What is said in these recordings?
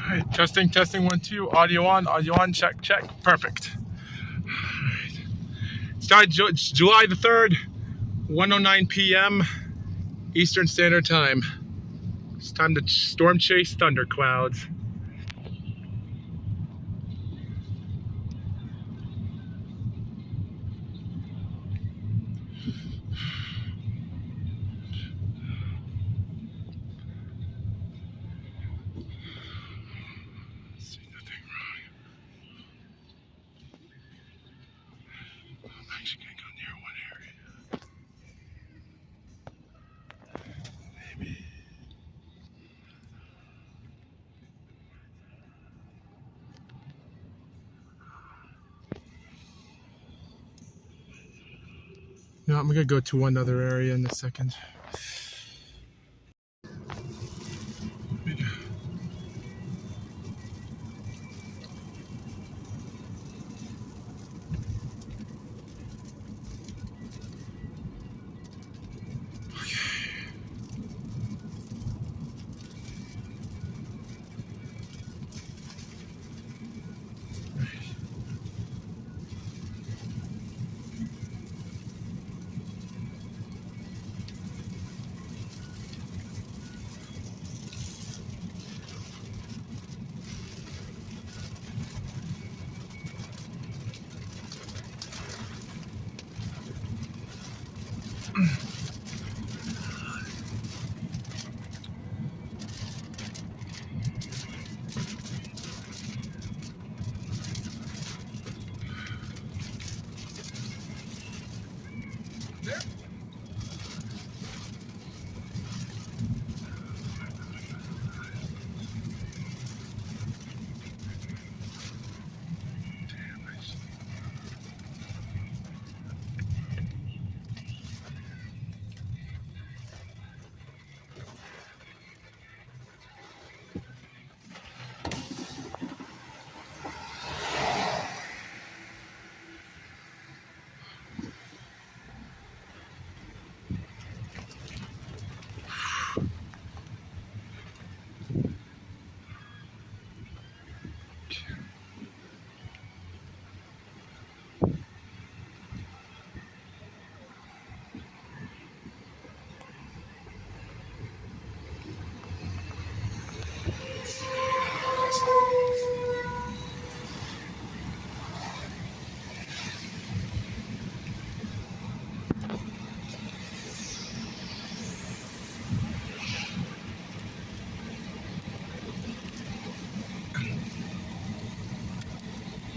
All right, testing 1 2. Audio on, check, perfect. All right. Started July the 3rd, 1:09 p.m. Eastern Standard Time. It's time to storm chase thunder clouds. See nothing wrong. I'm actually gonna go near one area. Maybe. No, I'm gonna go to one other area in a second.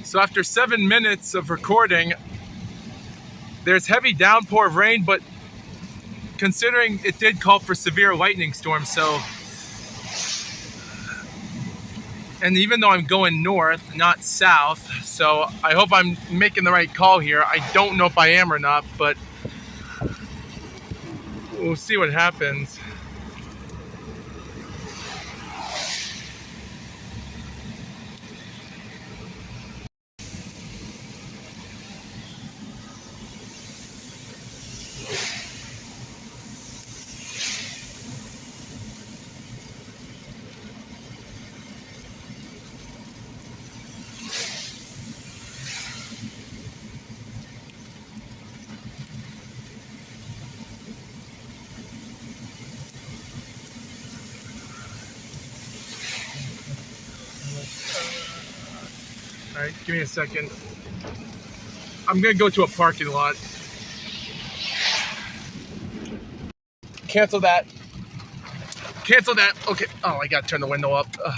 So after 7 minutes of recording, there's heavy downpour of rain, but considering it did call for severe lightning storms, so, and even though I'm going north, not south, so I hope I'm making the right call here. I don't know if I am or not, but we'll see what happens. All right, give me a second. I'm gonna go to a parking lot. Cancel that. Okay. Oh, I gotta turn the window up. All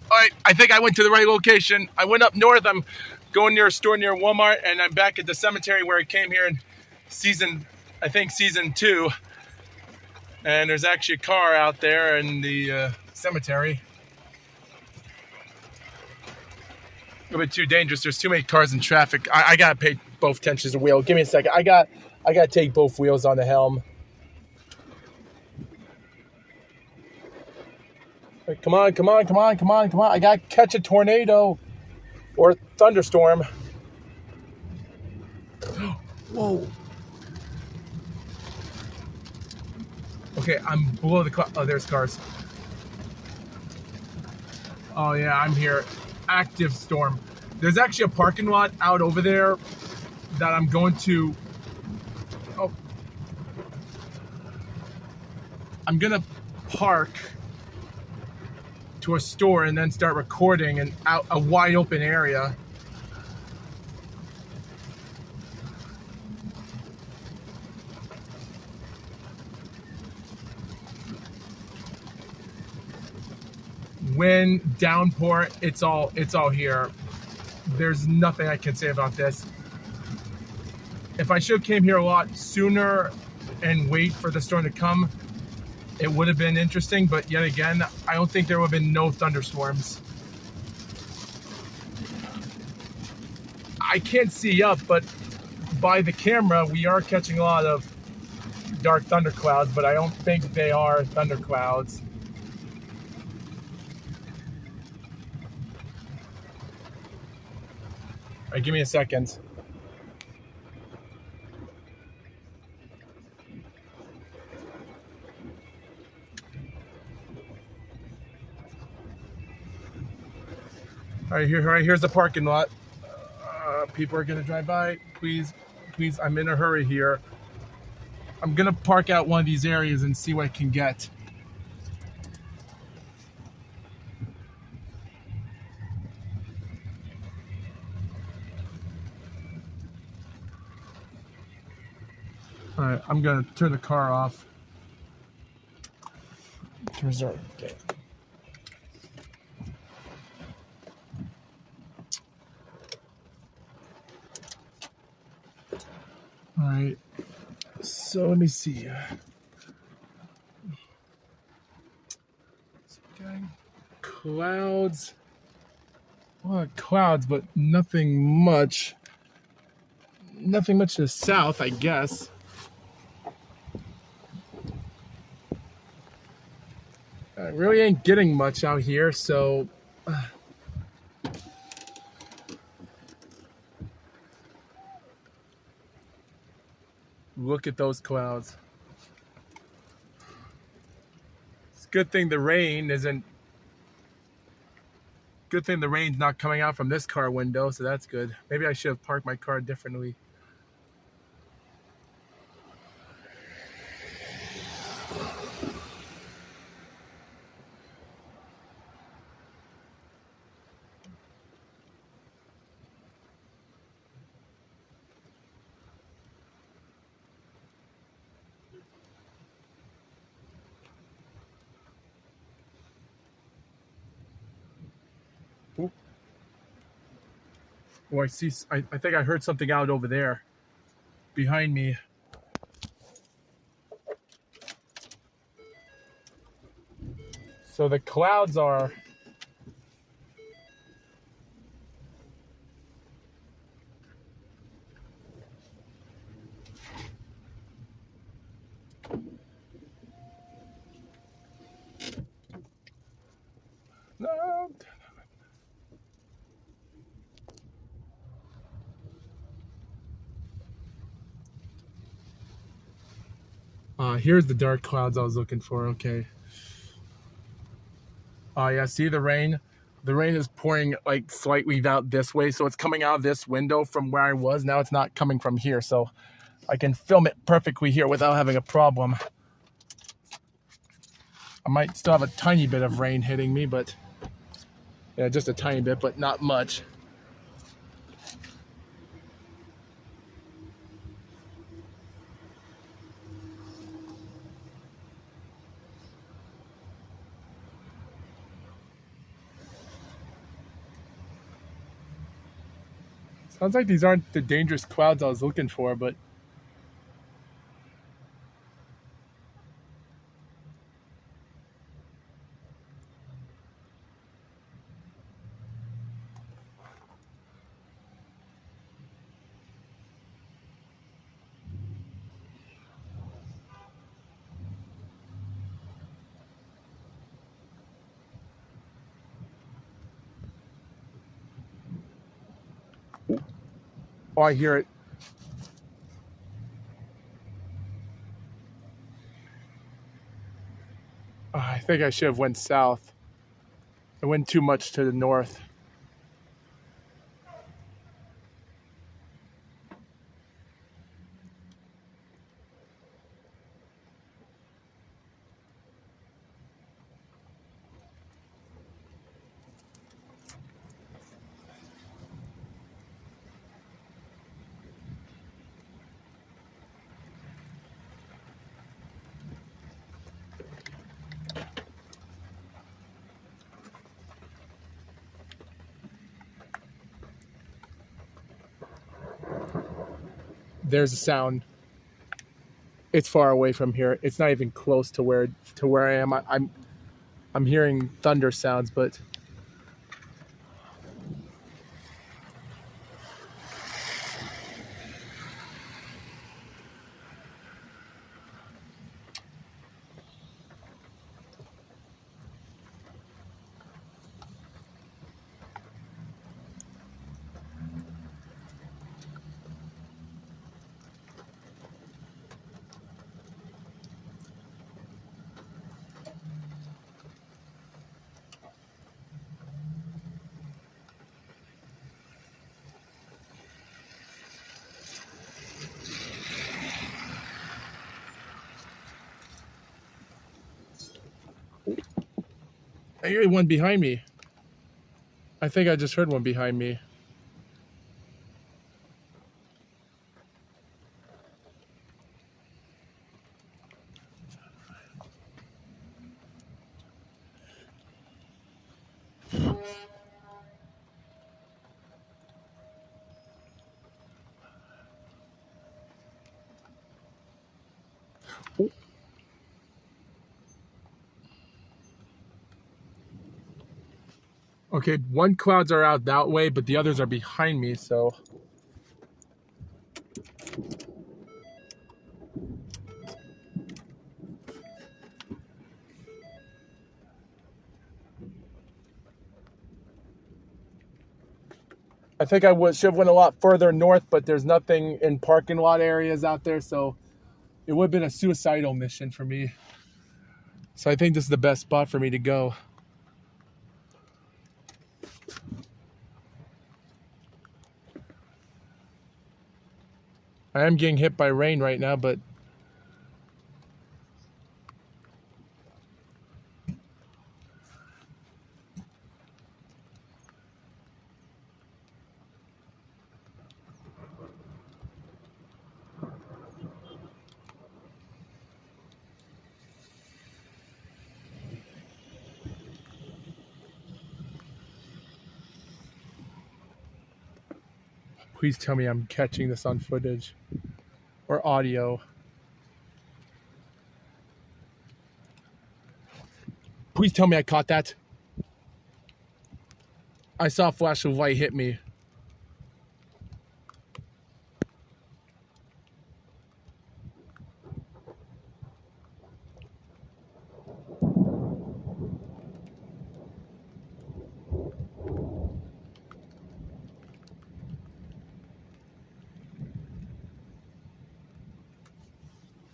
right, I think I went to the right location. I went up north. I'm going near a store near Walmart, and I'm back at the cemetery where I came here in season 2. And there's actually a car out there in the cemetery. A little bit too dangerous. There's too many cars in traffic. I gotta pay both tensions of wheel. Give me a second. I gotta take both wheels on the helm. Right, come on. I gotta catch a tornado or thunderstorm. Whoa. Okay, I'm below the car. Oh, there's cars. Oh yeah, I'm here. Active storm. There's actually a parking lot out over there that I'm going to. Oh, I'm gonna park to a store and then start recording in out a wide open area. Wind, downpour, it's all here. There's nothing I can say about this. If I should have came here a lot sooner and wait for the storm to come, it would have been interesting, but yet again, I don't think there would have been no thunderstorms. I can't see up, but by the camera, we are catching a lot of dark thunderclouds, but I don't think they are thunderclouds. All right, give me a second. All right, here's the parking lot. People are gonna drive by. Please, I'm in a hurry here. I'm gonna park out one of these areas and see what I can get. All right, I'm gonna turn the car off. Reserve. Okay. All right. So let me see. Okay. Clouds. Well, clouds, but nothing much. Nothing much to the south, I guess. I really ain't getting much out here, so look at those clouds. It's a good thing the rain isn't. Good thing the rain's not coming out from this car window, so that's good. Maybe I should have parked my car differently. Oh, I see. I think I heard something out over there behind me. So the clouds are. No. Here's the dark clouds I was looking for. Okay. Yeah, see the rain? The rain is pouring like slightly out this way, so it's coming out of this window from where I was. Now it's not coming from here, so I can film it perfectly here without having a problem. I might still have a tiny bit of rain hitting me, but yeah, just a tiny bit, but not much. Sounds like these aren't the dangerous clouds I was looking for, but oh, I hear it. I think I should have went south. It went too much to the north. There's a sound. It's far away from here. It's not even close to where I am. I'm hearing thunder sounds, but I hear one behind me. I think I just heard one behind me. Okay, one clouds are out that way, but the others are behind me, so. I think I should have went a lot further north, but there's nothing in parking lot areas out there, so it would have been a suicidal mission for me. So I think this is the best spot for me to go. I am getting hit by rain right now, but please tell me I'm catching this on footage or audio. Please tell me I caught that. I saw a flash of light hit me.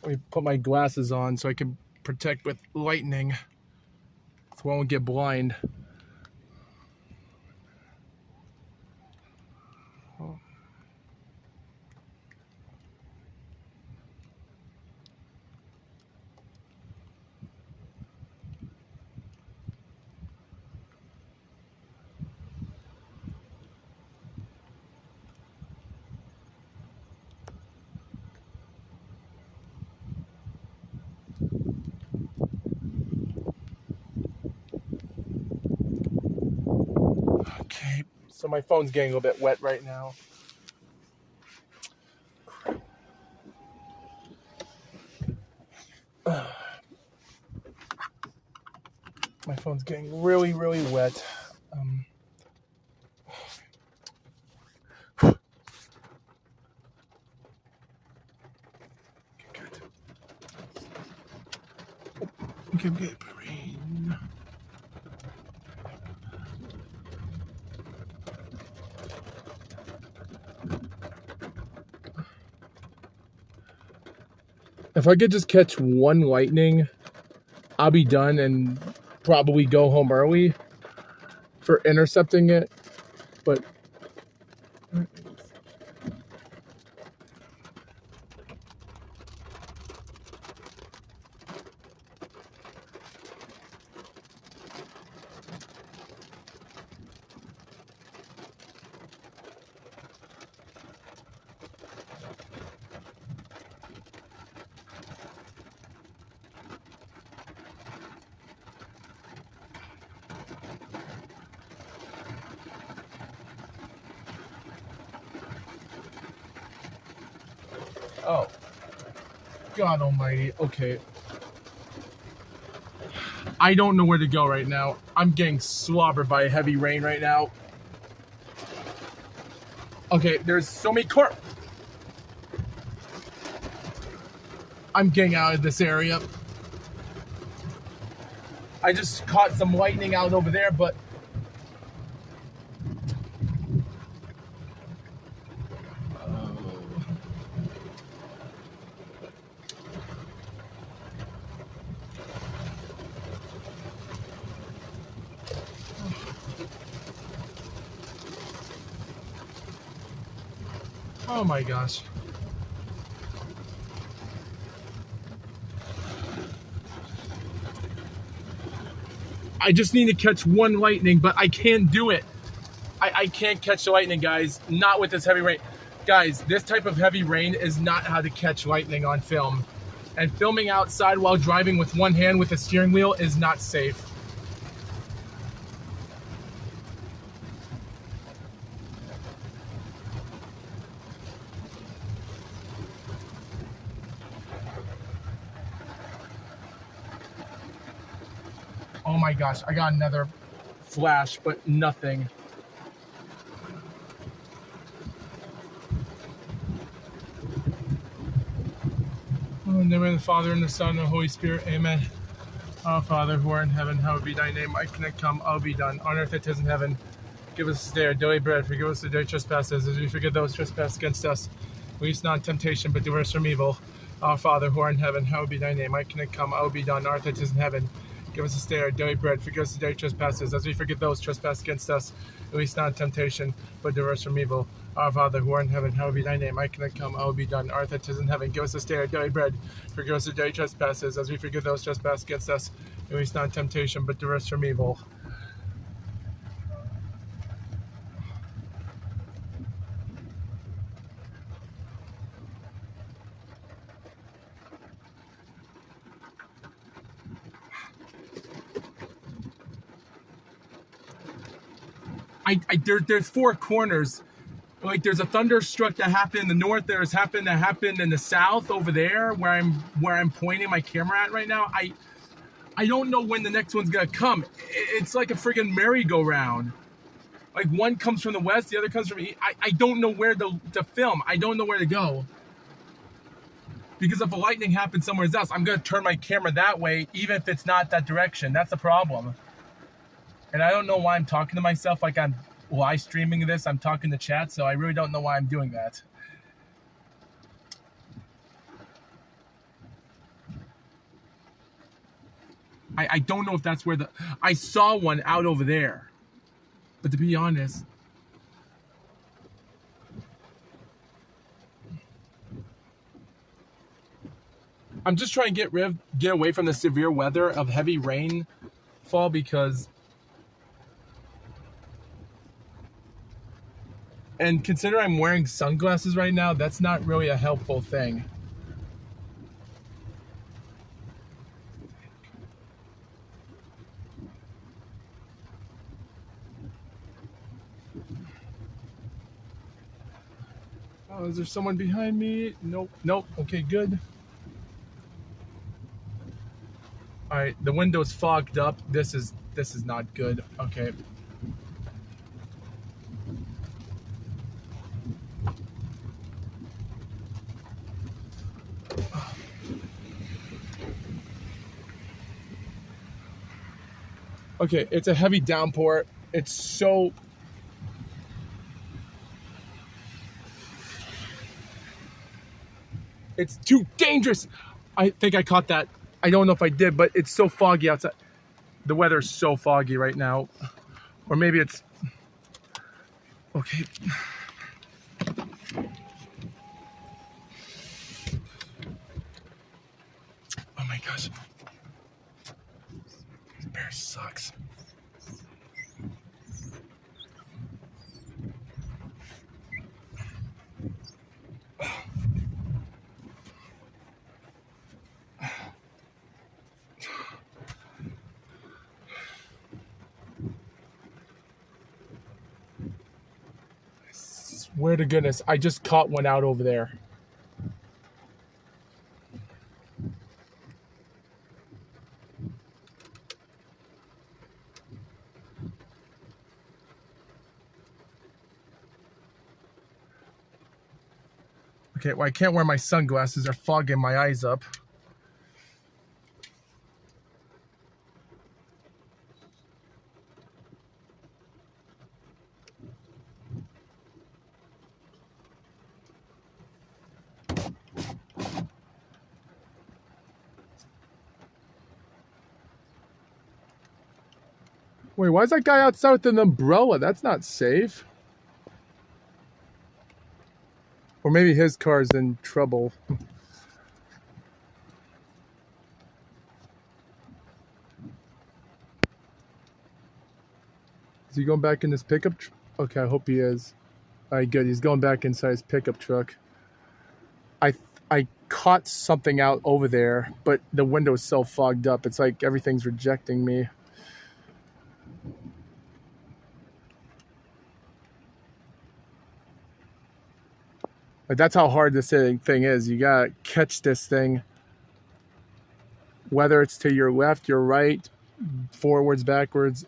Let me put my glasses on so I can protect with lightning, so I won't get blind. Oh. Okay, so my phone's getting a little bit wet right now. My phone's getting really, really wet. Okay, good. Rain. If I could just catch one lightning, I'll be done and probably go home early. for intercepting it, but oh, God almighty. Okay. I don't know where to go right now. I'm getting slobbered by heavy rain right now. Okay, there's so many I'm getting out of this area. I just caught some lightning out over there, but oh my gosh. I just need to catch one lightning, but I can't do it. I can't catch the lightning, guys. Not with this heavy rain. Guys, this type of heavy rain is not how to catch lightning on film. And filming outside while driving with one hand with the steering wheel is not safe. Oh my gosh, I got another flash, but nothing. Oh, in the name of the Father, and the Son, and the Holy Spirit, amen. Our Father, who art in heaven, hallowed be thy name. Thy kingdom come, all be done, on earth as it is in heaven. Give us this day our daily bread. Forgive us the daily trespasses, as we forgive those who trespass against us. Lead us not in temptation, but deliver us from evil. Our Father, who art in heaven, hallowed be thy name. Thy kingdom come, all be done, on earth as it is in heaven. Give us this day our daily bread. Forgive us the daily trespasses, as we forgive those who trespass against us. Lead us not in temptation, but deliver us from evil. Our Father, who art in heaven, hallowed be thy name. Thy kingdom come, all be done, on earth as it is in heaven. Give us this day our daily bread. Forgive us the daily trespasses, as we forgive those who trespass against us. Lead us not in temptation, but deliver us from evil. There's four corners. Like there's a thunderstruck that happened in the north. There's happened in the south over there where I'm pointing my camera at right now. I don't know when the next one's gonna come. It's like a friggin' merry-go-round. Like one comes from the west, the other comes from east. I don't know where to film. I don't know where to go. Because if a lightning happens somewhere else, I'm gonna turn my camera that way, even if it's not that direction. That's the problem. And I don't know why I'm talking to myself like I'm live streaming this. I'm talking to chat, so I really don't know why I'm doing that. I don't know if that's where I saw one out over there. But to be honest, I'm just trying to get away from the severe weather of heavy rainfall because... And consider I'm wearing sunglasses right now, that's not really a helpful thing. Oh, is there someone behind me? Nope, nope, okay, good. All right, the window's fogged up. This is not good, okay. Okay, it's a heavy downpour. It's so... It's too dangerous. I think I caught that. I don't know if I did, but it's so foggy outside. The weather's so foggy right now. Or maybe it's... Okay. Oh my gosh. This bear sucks. Swear to goodness, I just caught one out over there. Okay, well, I can't wear my sunglasses. They're fogging my eyes up. Wait, why is that guy outside with an umbrella? That's not safe. Or maybe his car's in trouble. Is he going back in his pickup? Okay, I hope he is. All right, good. He's going back inside his pickup truck. I caught something out over there, but the window is so fogged up. It's like everything's rejecting me. Like, that's how hard this thing is. You gotta catch this thing, whether it's to your left, your right, forwards, backwards.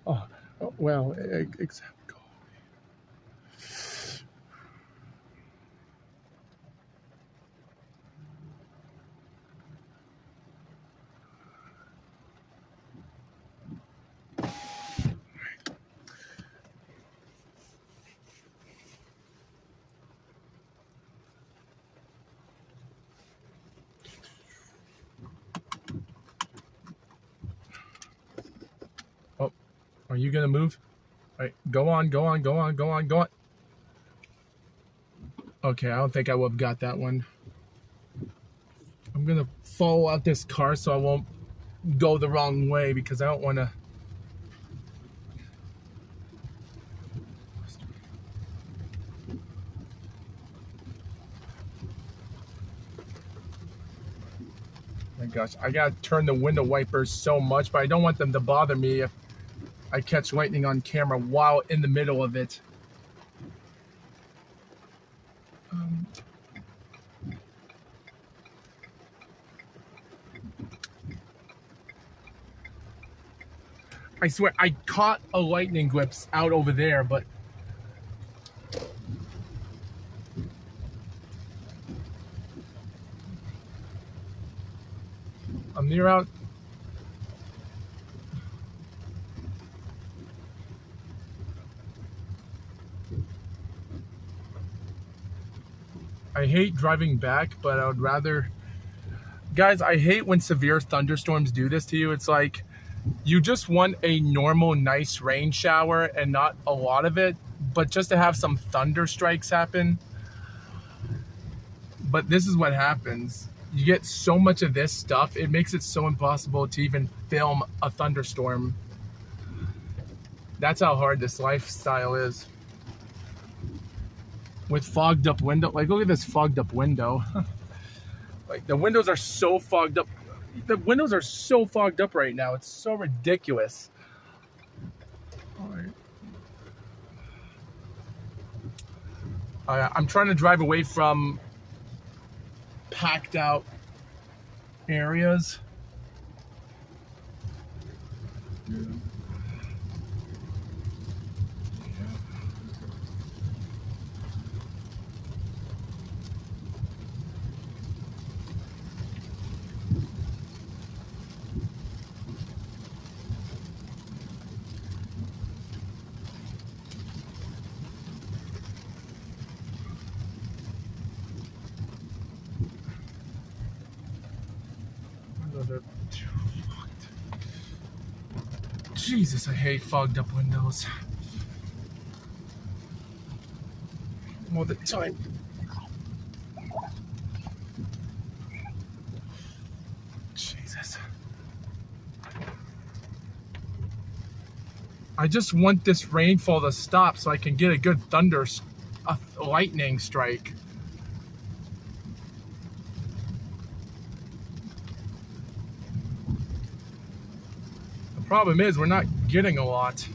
Oh, well, except go. Oh, are you gonna move? All right, go on, go on, go on, go on, go on. Okay, I don't think I would have got that one. I'm gonna follow out this car so I won't go the wrong way because I don't want to. My gosh, I gotta turn the window wipers so much, but I don't want them to bother me if I catch lightning on camera while in the middle of it. I swear, I caught a lightning glimpse out over there, but I'm near out. I hate driving back, but I would rather... Guys, I hate when severe thunderstorms do this to you. It's like you just want a normal, nice rain shower and not a lot of it, but just to have some thunder strikes happen. But this is what happens. You get so much of this stuff, it makes it so impossible to even film a thunderstorm. That's how hard this lifestyle is. With fogged up window, like look at this fogged up window. Like the windows are so fogged up. The windows are so fogged up right now. It's so ridiculous. All right. I'm trying to drive away from packed out areas. Jesus, I hate fogged up windows. All the time. Jesus. I just want this rainfall to stop so I can get a good lightning strike. The problem is we're not getting a lot.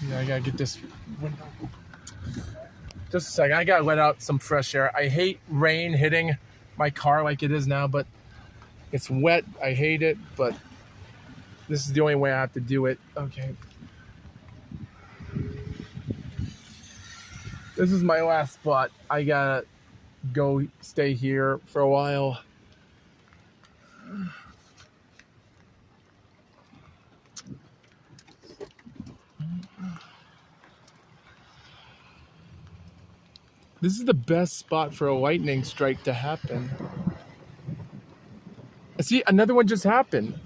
Yeah, I gotta get this window. Just a second, I gotta let out some fresh air. I hate rain hitting my car like it is now, but it's wet. I hate it, but this is the only way I have to do it. Okay. This is my last spot. I gotta go stay here for a while. This is the best spot for a lightning strike to happen. See, another one just happened.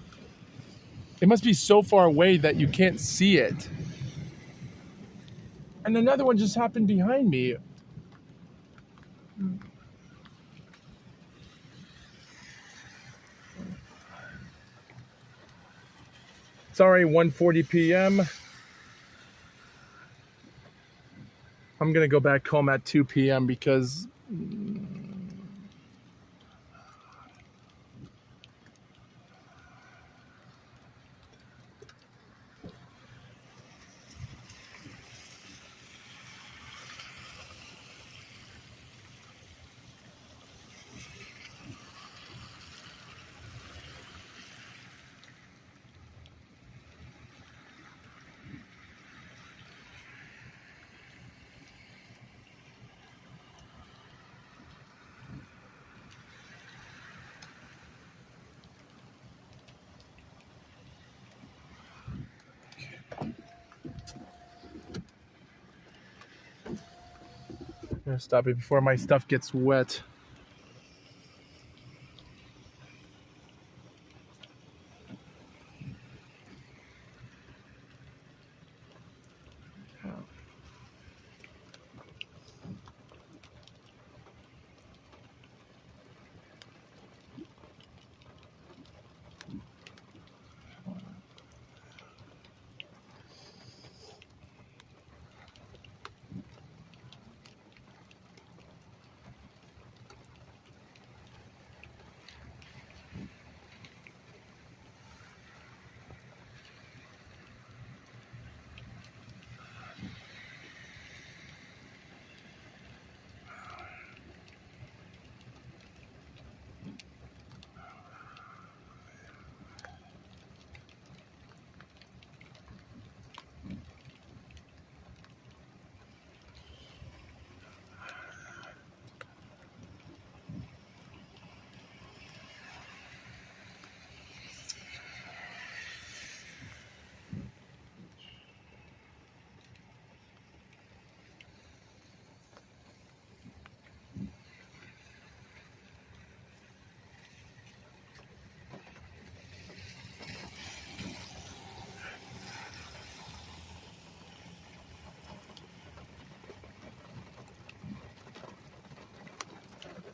It must be so far away that you can't see it. And another one just happened behind me. Sorry, 1:40 p.m. I'm gonna go back home at 2 p.m. because I'm gonna stop it before my stuff gets wet.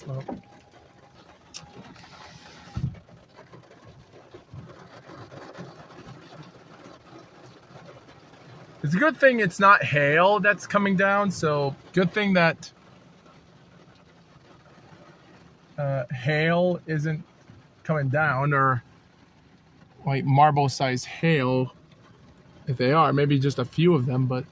Well, it's a good thing it's not hail that's coming down, so good thing that hail isn't coming down, or like marble-sized hail. If they are, maybe just a few of them, but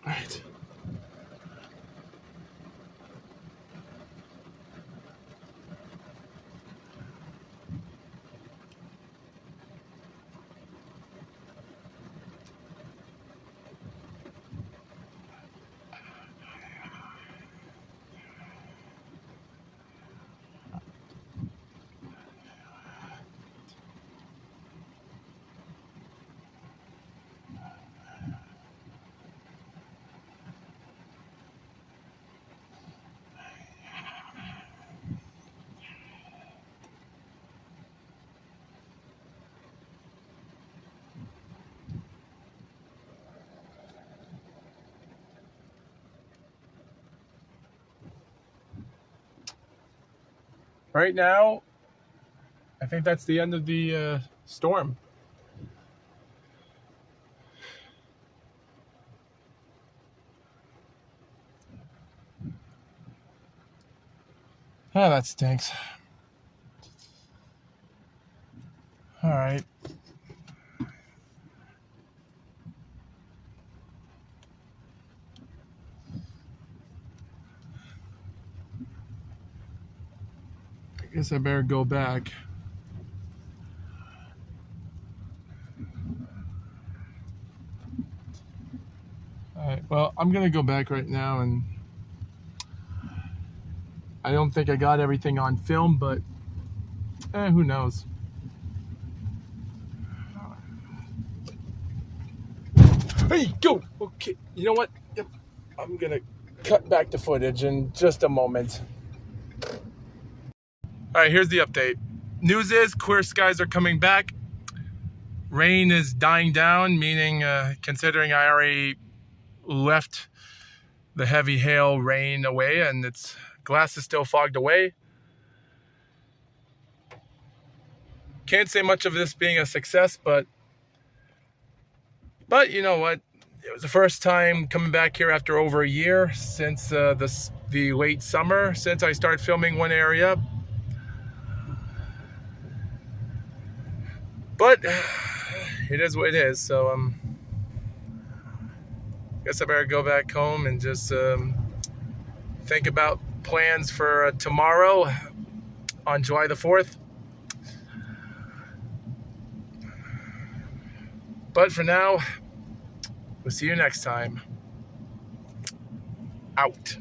All right. Right now, I think that's the end of the storm. Oh, that stinks. All right. I guess I better go back. All right. Well, I'm going to go back right now, and I don't think I got everything on film, but who knows? Hey, go! Okay, you know what? Yep. I'm gonna cut back the footage in just a moment. All right, here's the update. News is clear skies are coming back. Rain is dying down, meaning considering I already left the heavy hail rain away and its glass is still fogged away. Can't say much of this being a success, but you know what? It was the first time coming back here after over a year since the late summer, since I started filming one area. But it is what it is, so guess I better go back home and just think about plans for tomorrow on July the 4th. But for now, we'll see you next time. Out.